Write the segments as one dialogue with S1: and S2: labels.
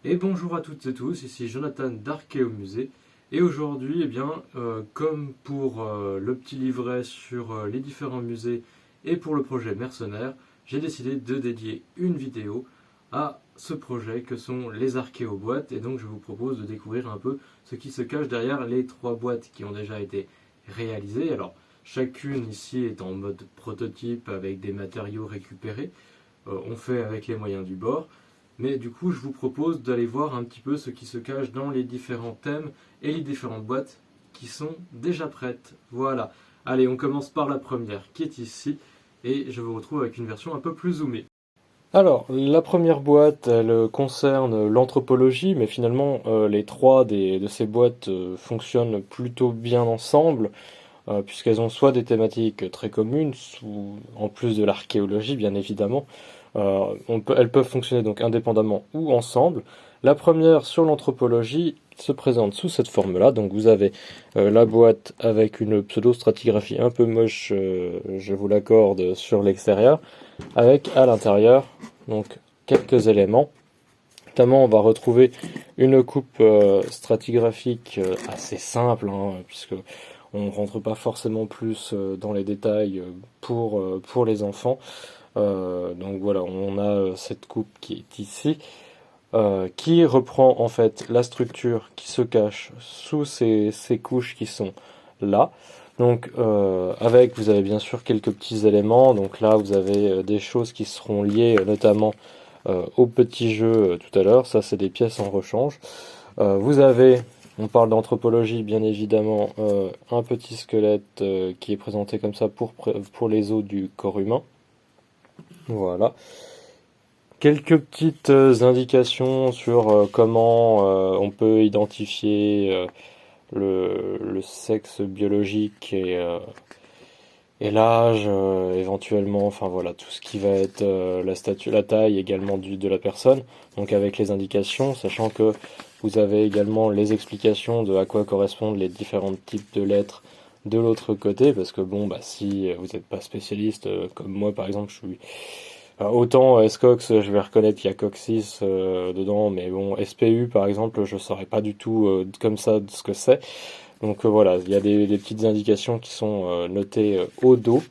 S1: Et bonjour à toutes et tous, ici Jonathan d'Archéomusée. Et aujourd'hui, comme pour le petit livret sur les différents musées et pour le projet Mercenaires, j'ai décidé de dédier une vidéo à ce projet que sont les archéoboîtes. Et donc je vous propose de découvrir un peu ce qui se cache derrière les trois boîtes qui ont déjà été réalisées. Alors chacune ici est en mode prototype avec des matériaux récupérés. On fait avec les moyens du bord. Mais du coup, je vous propose d'aller voir un petit peu ce qui se cache dans les différents thèmes et les différentes boîtes qui sont déjà prêtes. Voilà. Allez, on commence par la première qui est ici et je vous retrouve avec une version un peu plus zoomée. Alors, la première boîte, elle concerne l'anthropologie, mais finalement, les trois de ces boîtes fonctionnent plutôt bien ensemble, puisqu'elles ont soit des thématiques très communes, en plus de l'archéologie, bien évidemment. Elles peuvent fonctionner donc indépendamment ou ensemble. La première, sur l'anthropologie, se présente sous cette forme-là. Donc vous avez la boîte avec une pseudo-stratigraphie un peu moche, je vous l'accorde, sur l'extérieur, avec à l'intérieur donc quelques éléments. Notamment, on va retrouver une coupe stratigraphique assez simple, puisque on ne rentre pas forcément plus dans les détails pour les enfants. Donc voilà, on a cette coupe qui est ici, qui reprend en fait la structure qui se cache sous ces couches qui sont là. Donc vous avez bien sûr quelques petits éléments. Donc là, vous avez des choses qui seront liées notamment au petit jeu tout à l'heure. Ça, c'est des pièces en rechange. Vous avez, on parle d'anthropologie bien évidemment, un petit squelette qui est présenté comme ça pour les os du corps humain. Voilà. Quelques petites indications sur comment on peut identifier le sexe biologique et l'âge, éventuellement, enfin voilà, tout ce qui va être la taille également de la personne, donc avec les indications, sachant que vous avez également les explications de à quoi correspondent les différents types de lettres de l'autre côté, parce que bon, bah si vous n'êtes pas spécialiste, comme moi par exemple, je suis autant SCOX, je vais reconnaître qu'il y a Coccyx dedans, mais bon, SPU par exemple, je saurais pas du tout comme ça ce que c'est. Donc voilà, il y a des petites indications qui sont notées au dos.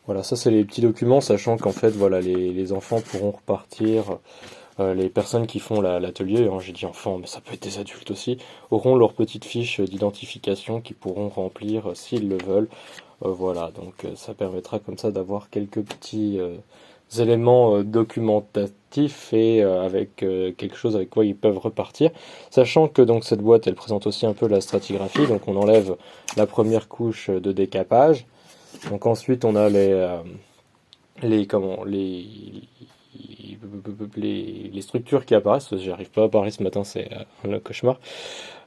S1: Voilà, ça c'est les petits documents, sachant qu'en fait, voilà, les enfants pourront repartir, les personnes qui font l'atelier, j'ai dit enfants, mais ça peut être des adultes aussi, auront leur petite fiche d'identification qu'ils pourront remplir s'ils le veulent. Voilà, donc ça permettra comme ça d'avoir quelques petits éléments documentatifs et avec quelque chose avec quoi ils peuvent repartir. Sachant que donc cette boîte, elle présente aussi un peu la stratigraphie, donc on enlève la première couche de décapage. Donc ensuite on a les structures qui apparaissent. J'arrive pas à parler ce matin, c'est un cauchemar.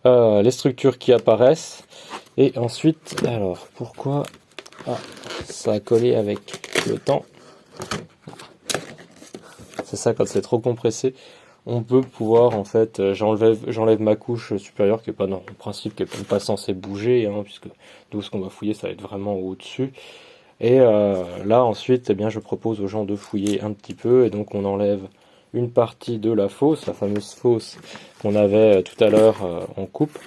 S1: Les structures qui apparaissent. Et ensuite, alors pourquoi ça a collé avec le temps. C'est ça, quand c'est trop compressé, on peut pouvoir en fait, j'enlève ma couche supérieure qui est pas, non, en principe qui est même pas censée bouger, puisque d'où ce qu'on va fouiller, ça va être vraiment au-dessus. Et là ensuite, eh bien, je propose aux gens de fouiller un petit peu, et donc on enlève une partie de la fosse, la fameuse fosse qu'on avait tout à l'heure en coupe.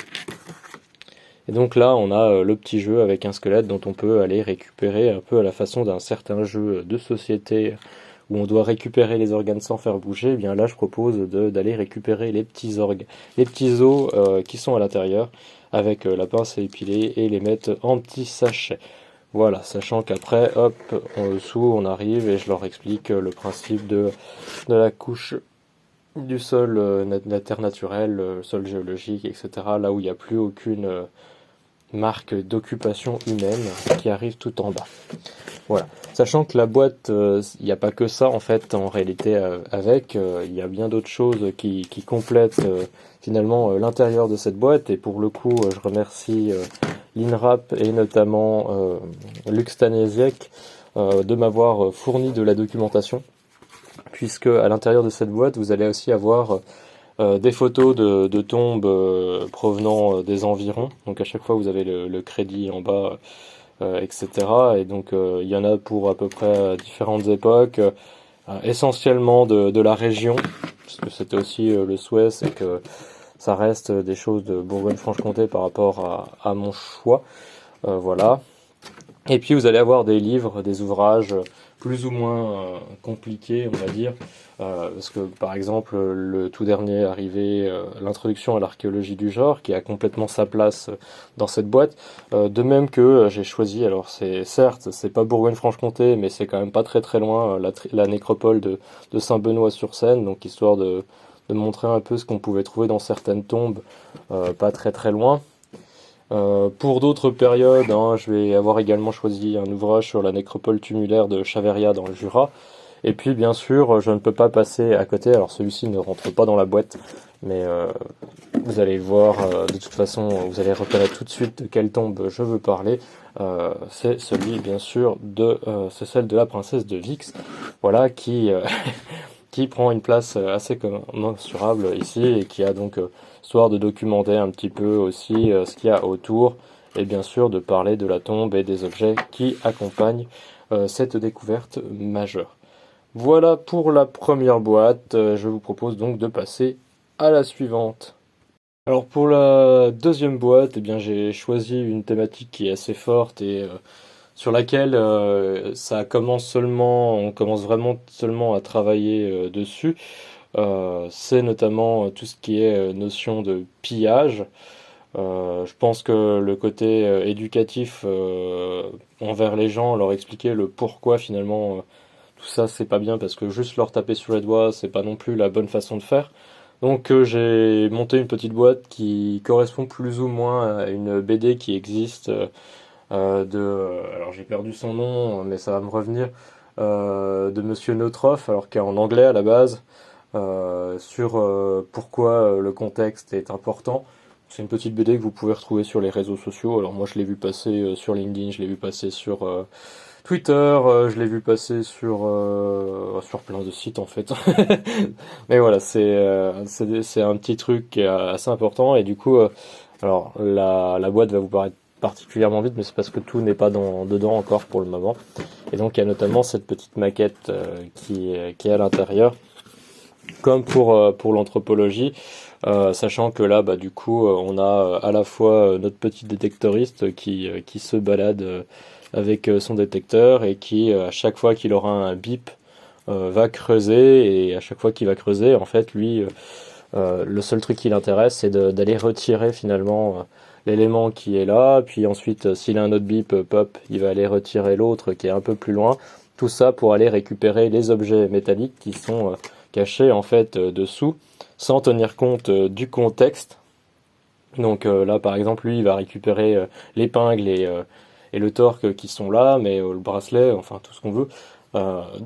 S1: Et donc là, on a le petit jeu avec un squelette dont on peut aller récupérer un peu à la façon d'un certain jeu de société où on doit récupérer les organes sans faire bouger. Eh bien là, je propose d'aller récupérer les petits les petits os qui sont à l'intérieur avec la pince à épiler et les mettre en petits sachets. Voilà, sachant qu'après, hop, en dessous, on arrive et je leur explique le principe de la couche du sol, de la terre naturelle, sol géologique, etc. Là où il n'y a plus aucune marque d'occupation humaine qui arrive tout en bas. Voilà. Sachant que la boîte, il n'y a pas que ça en fait en réalité avec, il y a bien d'autres choses qui complètent finalement l'intérieur de cette boîte, et pour le coup je remercie l'INRAP et notamment Lux Stanesiek de m'avoir fourni de la documentation, puisque à l'intérieur de cette boîte vous allez aussi avoir des photos de tombes provenant des environs. Donc à chaque fois vous avez le crédit en bas, etc. Et donc il y en a pour à peu près différentes époques. essentiellement de la région, parce que c'était aussi le souhait, c'est que ça reste des choses de Bourgogne-Franche-Comté par rapport à mon choix. Voilà. Et puis vous allez avoir des livres, des ouvrages plus ou moins compliqués, on va dire, parce que par exemple le tout dernier arrivé, l'introduction à l'archéologie du genre, qui a complètement sa place dans cette boîte. De même que j'ai choisi, alors c'est certes c'est pas Bourgogne-Franche-Comté, mais c'est quand même pas très très loin, la nécropole de Saint-Benoît-sur-Seine, donc histoire de montrer un peu ce qu'on pouvait trouver dans certaines tombes, pas très très loin. Pour d'autres périodes, hein, je vais avoir également choisi un ouvrage sur la nécropole tumulaire de Chaveria dans le Jura. Et puis bien sûr, je ne peux pas passer à côté, alors celui-ci ne rentre pas dans la boîte, mais vous allez voir, de toute façon, vous allez reconnaître tout de suite de quelle tombe je veux parler. C'est celui, bien sûr, c'est celle de la princesse de Vix, voilà, qui, qui prend une place assez commensurable ici et qui a donc histoire de documenter un petit peu aussi ce qu'il y a autour et bien sûr de parler de la tombe et des objets qui accompagnent cette découverte majeure. Voilà pour la première boîte, je vous propose donc de passer à la suivante. Alors pour la deuxième boîte, eh bien j'ai choisi une thématique qui est assez forte et sur laquelle on commence vraiment seulement à travailler dessus. C'est notamment tout ce qui est notion de pillage. Je pense que le côté éducatif envers les gens, leur expliquer le pourquoi finalement tout ça c'est pas bien parce que juste leur taper sur les doigts c'est pas non plus la bonne façon de faire. Donc j'ai monté une petite boîte qui correspond plus ou moins à une BD qui existe alors j'ai perdu son nom mais ça va me revenir, de Monsieur Neutroff, alors qui est en anglais à la base, sur pourquoi le contexte est important. C'est une petite BD que vous pouvez retrouver sur les réseaux sociaux. Alors moi je l'ai vu passer sur LinkedIn, je l'ai vu passer sur Twitter, je l'ai vu passer sur plein de sites en fait. Mais voilà, c'est un petit truc qui est assez important et du coup, alors la boîte va vous paraître particulièrement vite, mais c'est parce que tout n'est pas dedans encore pour le moment. Et donc il y a notamment cette petite maquette qui est à l'intérieur, comme pour l'anthropologie, sachant que là, bah, du coup, on a à la fois notre petit détectoriste qui se balade avec son détecteur et qui, à chaque fois qu'il aura un bip, va creuser, et à chaque fois qu'il va creuser, en fait, lui, le seul truc qui l'intéresse, c'est d'aller retirer finalement l'élément qui est là, puis ensuite, s'il a un autre bip, pop, il va aller retirer l'autre qui est un peu plus loin. Tout ça pour aller récupérer les objets métalliques qui sont cachés en fait dessous, sans tenir compte du contexte. Donc là, par exemple, lui, il va récupérer l'épingle et le torque qui sont là, mais le bracelet, enfin tout ce qu'on veut,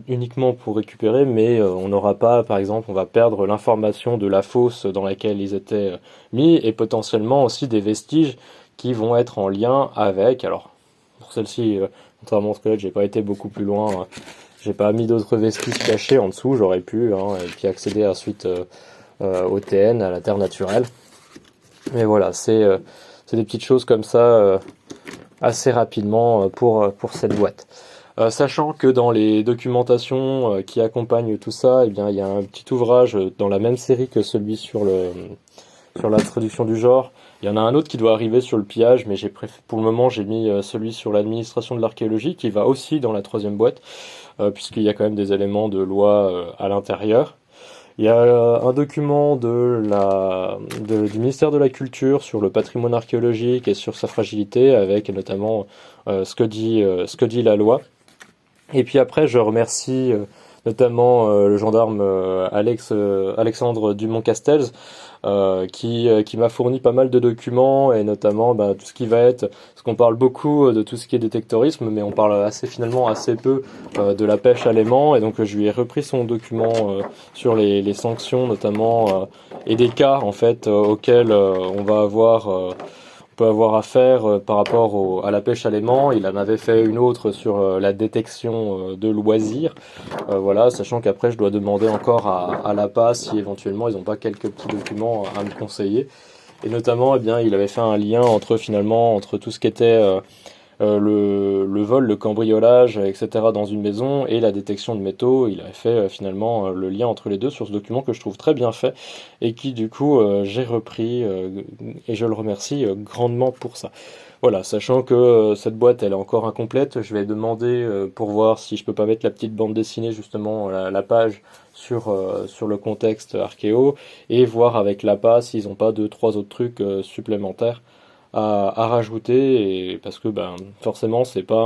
S1: uniquement pour récupérer, mais on n'aura pas, par exemple, on va perdre l'information de la fosse dans laquelle ils étaient mis, et potentiellement aussi des vestiges qui vont être en lien avec, alors pour celle-ci, contrairement à ce que là, j'ai pas été beaucoup plus loin, j'ai pas mis d'autres vestiges cachés en dessous, j'aurais pu, hein, et puis accéder ensuite au TN, à la terre naturelle. Mais voilà, c'est des petites choses comme ça assez rapidement pour cette boîte. Sachant que dans les documentations qui accompagnent tout ça, eh bien, il y a un petit ouvrage dans la même série que celui sur l'introduction du genre. Il y en a un autre qui doit arriver sur le pillage, mais pour le moment j'ai mis celui sur l'administration de l'archéologie qui va aussi dans la troisième boîte, puisqu'il y a quand même des éléments de loi à l'intérieur. Il y a un document du ministère de la Culture sur le patrimoine archéologique et sur sa fragilité, avec notamment ce que dit la loi. Et puis après, je remercie notamment le gendarme Alexandre Dumont-Castells, qui m'a fourni pas mal de documents, et notamment tout ce qui va être, parce qu'on parle beaucoup de tout ce qui est détectorisme, mais on parle finalement assez peu de la pêche à l'aimant, et donc je lui ai repris son document sur les sanctions notamment, et des cas en fait auxquels on peut avoir affaire par rapport à la pêche à l'aimant. Il en avait fait une autre sur la détection de loisirs. Voilà, sachant qu'après je dois demander encore à l'APA si éventuellement ils n'ont pas quelques petits documents à me conseiller. Et notamment, eh bien, il avait fait un lien entre tout ce qui était
S2: le vol, le cambriolage, etc. dans une maison et la détection de métaux. Il a fait finalement le lien entre les deux sur ce document que je trouve très bien fait et qui du coup j'ai repris et je le remercie grandement pour ça. Voilà, sachant que cette boîte elle est encore incomplète, je vais demander pour voir si je peux pas mettre la petite bande dessinée justement la page sur le contexte archéo et voir avec l'APA s'ils n'ont pas deux trois autres trucs supplémentaires à rajouter parce que ben forcément c'est pas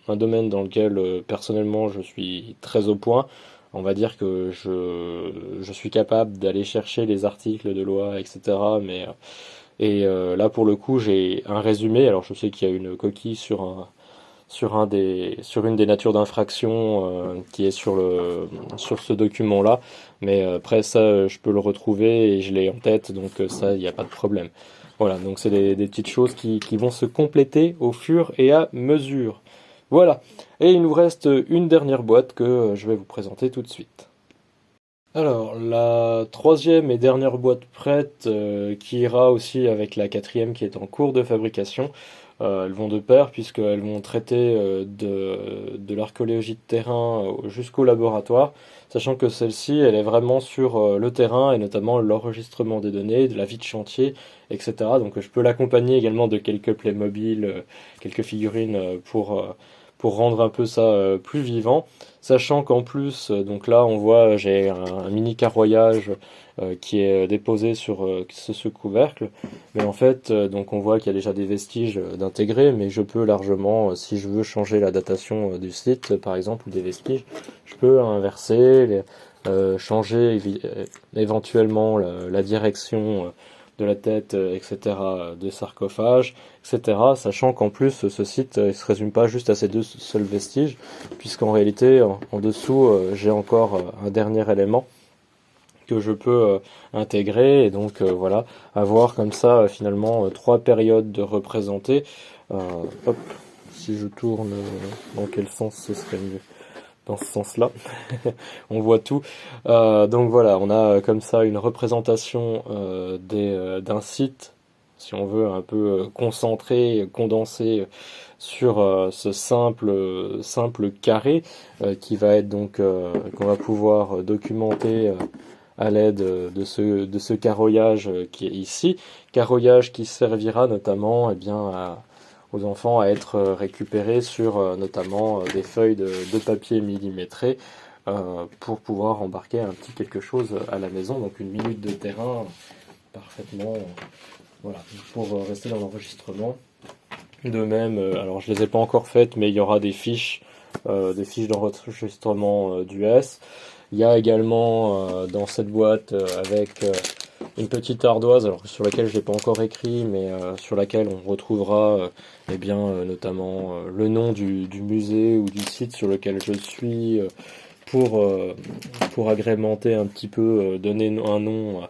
S2: un domaine dans lequel personnellement je suis très au point. On va dire que je suis capable d'aller chercher les articles de loi, etc. Là pour le coup j'ai un résumé. Alors je sais qu'il y a une coquille sur une des natures d'infraction qui est sur ce document-là, mais après ça je peux le retrouver et je l'ai en tête, donc ça il n'y a pas de problème. Voilà, donc c'est des petites choses qui vont se compléter au fur et à mesure. Voilà, et il nous reste une dernière boîte que je vais vous présenter tout de suite. Alors, la troisième et dernière boîte prête qui ira aussi avec la quatrième qui est en cours de fabrication. Elles vont de pair puisqu'elles vont traiter de l'archéologie de terrain jusqu'au laboratoire, sachant que celle-ci, elle est vraiment sur le terrain et notamment l'enregistrement des données, de la vie de chantier, etc. Donc je peux l'accompagner également de quelques Playmobil, quelques figurines pour rendre un peu ça plus vivant. Sachant qu'en plus, donc là on voit, j'ai un mini carroyage qui est déposé sur ce couvercle. Mais en fait, donc on voit qu'il y a déjà des vestiges d'intégrer, mais je peux largement, si je veux changer la datation du site, par exemple, ou des vestiges, je peux inverser, changer éventuellement la direction de la tête, etc., de sarcophage, etc. Sachant qu'en plus, ce site, il se résume pas juste à ces deux seuls vestiges, puisqu'en réalité, en dessous, j'ai encore un dernier élément que je peux intégrer et donc voilà, avoir comme ça finalement trois périodes de représenter. Euh, hop, si je tourne, dans quel sens ce serait mieux? Dans ce sens-là, on voit tout. Donc voilà, on a comme ça une représentation d'un site, si on veut, un peu concentré, condensé sur ce simple carré qui va être donc qu'on va pouvoir documenter à l'aide de ce carroyage qui est ici. Carroyage qui servira notamment eh bien, aux enfants à être récupérés sur notamment des feuilles de papier millimétré pour pouvoir embarquer un petit quelque chose à la maison. Donc une minute de terrain parfaitement voilà, pour rester dans l'enregistrement. De même, alors je les ai pas encore faites, mais il y aura des fiches d'enregistrement d'US. Il y a également dans cette boîte avec une petite ardoise, alors sur laquelle je n'ai pas encore écrit, mais sur laquelle on retrouvera eh bien, notamment le nom du musée ou du site sur lequel je suis pour agrémenter un petit peu, donner un nom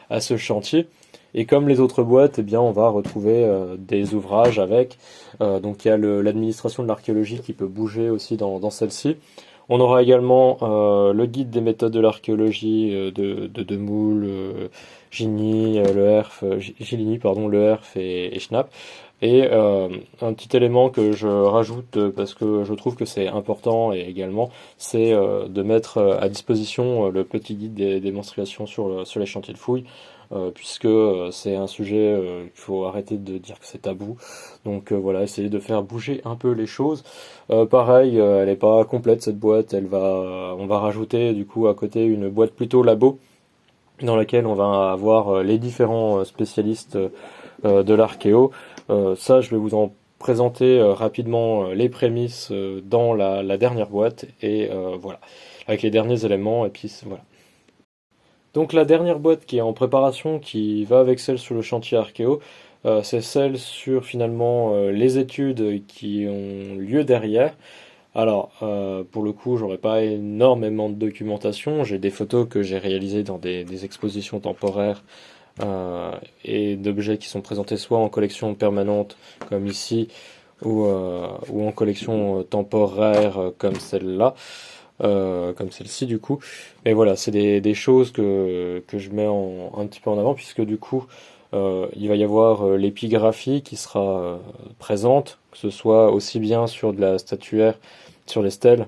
S2: à ce chantier. Et comme les autres boîtes, eh bien, on va retrouver des ouvrages avec. Donc il y a l'administration de l'archéologie qui peut bouger aussi dans celle-ci. On aura également le guide des méthodes de l'archéologie de Demoule, Gigny, Le Herf, Gilligny, pardon, Le Herf et Schnapp. Et un petit élément que je rajoute parce que je trouve que c'est important et également, c'est de mettre à disposition le petit guide des menstruations sur les chantiers de fouilles. Puisque c'est un sujet, il faut arrêter de dire que c'est tabou. Donc voilà, essayer de faire bouger un peu les choses. Pareil, elle n'est pas complète cette boîte. On va rajouter du coup à côté une boîte plutôt labo dans laquelle on va avoir les différents spécialistes de l'archéo. Ça, je vais vous en présenter rapidement les prémices dans la dernière boîte et voilà, avec les derniers éléments et puis voilà. Donc la dernière boîte qui est en préparation, qui va avec celle sur le chantier archéo, c'est celle sur finalement les études qui ont lieu derrière. Alors, pour le coup, j'aurais pas énormément de documentation. J'ai des photos que j'ai réalisées dans des expositions temporaires et d'objets qui sont présentés soit en collection permanente, comme ici, ou en collection temporaire comme celle-là, comme celle-ci du coup. Mais voilà, c'est des choses que je mets un petit peu en avant, puisque du coup, il va y avoir l'épigraphie qui sera présente que ce soit aussi bien sur de la statuaire, sur les stèles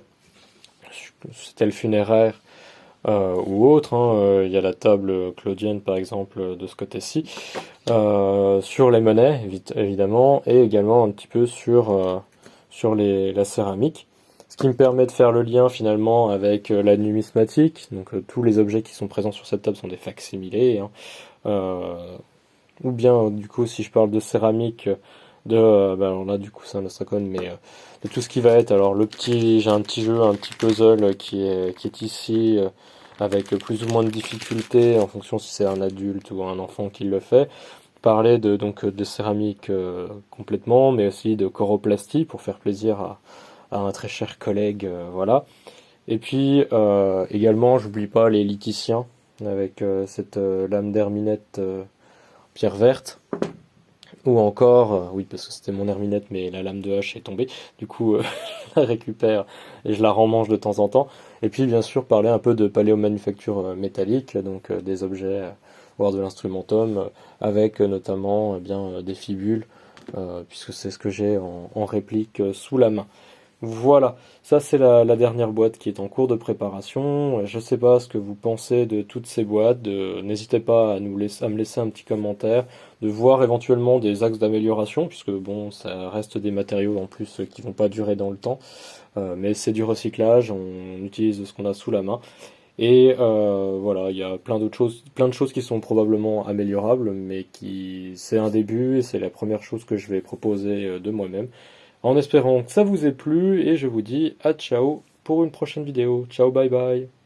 S2: funéraires ou autres, hein. Il y a la table claudienne par exemple de ce côté-ci, sur les monnaies évidemment, et également un petit peu sur la céramique. Ce qui me permet de faire le lien finalement avec la numismatique. Donc tous les objets qui sont présents sur cette table sont des facsimilés, hein. Ou bien du coup si je parle de céramique, alors là du coup c'est un ostracone, mais de tout ce qui va être, alors j'ai un petit jeu, un petit puzzle qui est ici, avec plus ou moins de difficulté en fonction si c'est un adulte ou un enfant qui le fait. Parler de céramique complètement, mais aussi de choroplastie pour faire plaisir à un très cher collègue, voilà. Et puis également, j'oublie pas les liticiens avec cette lame d'herminette pierre verte, ou encore, oui parce que c'était mon herminette, mais la lame de hache est tombée, du coup je la récupère et je la remange de temps en temps. Et puis bien sûr parler un peu de paléomanufacture métallique, donc des objets, voire de l'instrumentum, avec notamment des fibules, puisque c'est ce que j'ai en réplique sous la main. Voilà, ça c'est la dernière boîte qui est en cours de préparation. Je sais pas ce que vous pensez de toutes ces boîtes. N'hésitez pas à me laisser un petit commentaire, de voir éventuellement des axes d'amélioration, puisque bon, ça reste des matériaux en plus qui vont pas durer dans le temps. Mais c'est du recyclage, on utilise ce qu'on a sous la main. Et voilà, il y a plein de choses qui sont probablement améliorables, mais qui c'est un début et c'est la première chose que je vais proposer de moi-même. En espérant que ça vous ait plu, et je vous dis à ciao pour une prochaine vidéo. Ciao, bye bye.